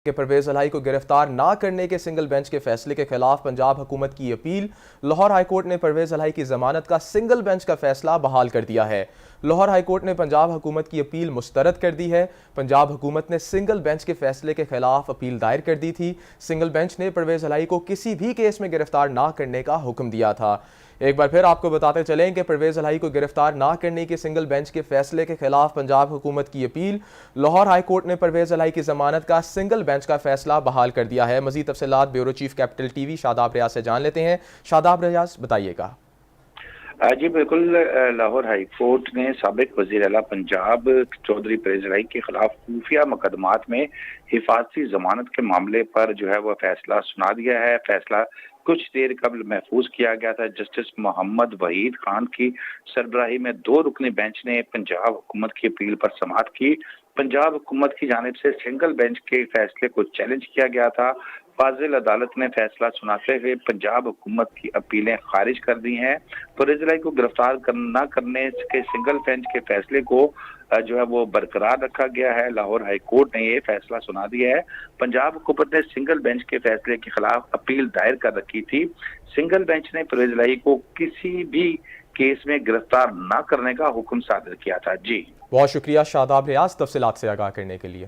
کہ پرویز الہی کو گرفتار نہ کرنے کے سنگل بینچ کے فیصلے کے خلاف پنجاب حکومت کی اپیل۔ لاہور ہائی کورٹ نے پرویز الہی کی ضمانت کا سنگل بینچ کا فیصلہ بحال کر دیا ہے۔ لاہور ہائی کورٹ نے پنجاب حکومت کی اپیل مسترد کر دی ہے۔ پنجاب حکومت نے سنگل بینچ کے فیصلے کے خلاف اپیل دائر کر دی تھی۔ سنگل بینچ نے پرویز الہی کو کسی بھی کیس میں گرفتار نہ کرنے کا حکم دیا تھا۔ ایک بار پھر آپ کو بتاتے چلیں کہ پرویز الہی کو گرفتار نہ کرنے کے سنگل بینچ کے فیصلے کے خلاف پنجاب حکومت کی اپیل۔ لاہور ہائی کورٹ نے پرویز الہی کی ضمانت کا سنگل بینچ کا فیصلہ بحال کر دیا ہے۔ مزید تفصیلات bureau chief capital T V Shadab Riaz سے جان لیتے ہیں۔ شاداب ریاض بتائیے گا۔ جی بالکل، لاہور ہائی کورٹ نے سابق وزیر اعلیٰ پنجاب چودھری پرویز الہی کے خلاف خفیہ مقدمات میں حفاظتی ضمانت کے معاملے پر وہ فیصلہ سنا دیا ہے۔ فیصلہ کچھ دیر قبل محفوظ کیا گیا تھا۔ جسٹس محمد وحید خان کی سربراہی میں 2 رکنی بینچ نے پنجاب حکومت کی اپیل پر سماعت کی۔ پنجاب حکومت کی جانب سے سنگل بینچ کے فیصلے کو چیلنج کیا گیا تھا۔ فاضل عدالت نے فیصلہ سناتے ہوئے پنجاب حکومت کی اپیلیں خارج کر دی ہیں۔ پرویز الہی کو گرفتار نہ کرنے کے سنگل بینچ کے فیصلے کو وہ برقرار رکھا گیا ہے۔ لاہور ہائی کورٹ نے یہ فیصلہ سنا دیا ہے۔ پنجاب حکومت نے سنگل بینچ کے فیصلے کے خلاف اپیل دائر کر رکھی تھی۔ سنگل بینچ نے پرویز الہی کو کسی بھی کیس میں گرفتار نہ کرنے کا حکم صادر کیا تھا۔ جی بہت شکریہ شاداب ریاض تفصیلات سے آگاہ کرنے کے لیے۔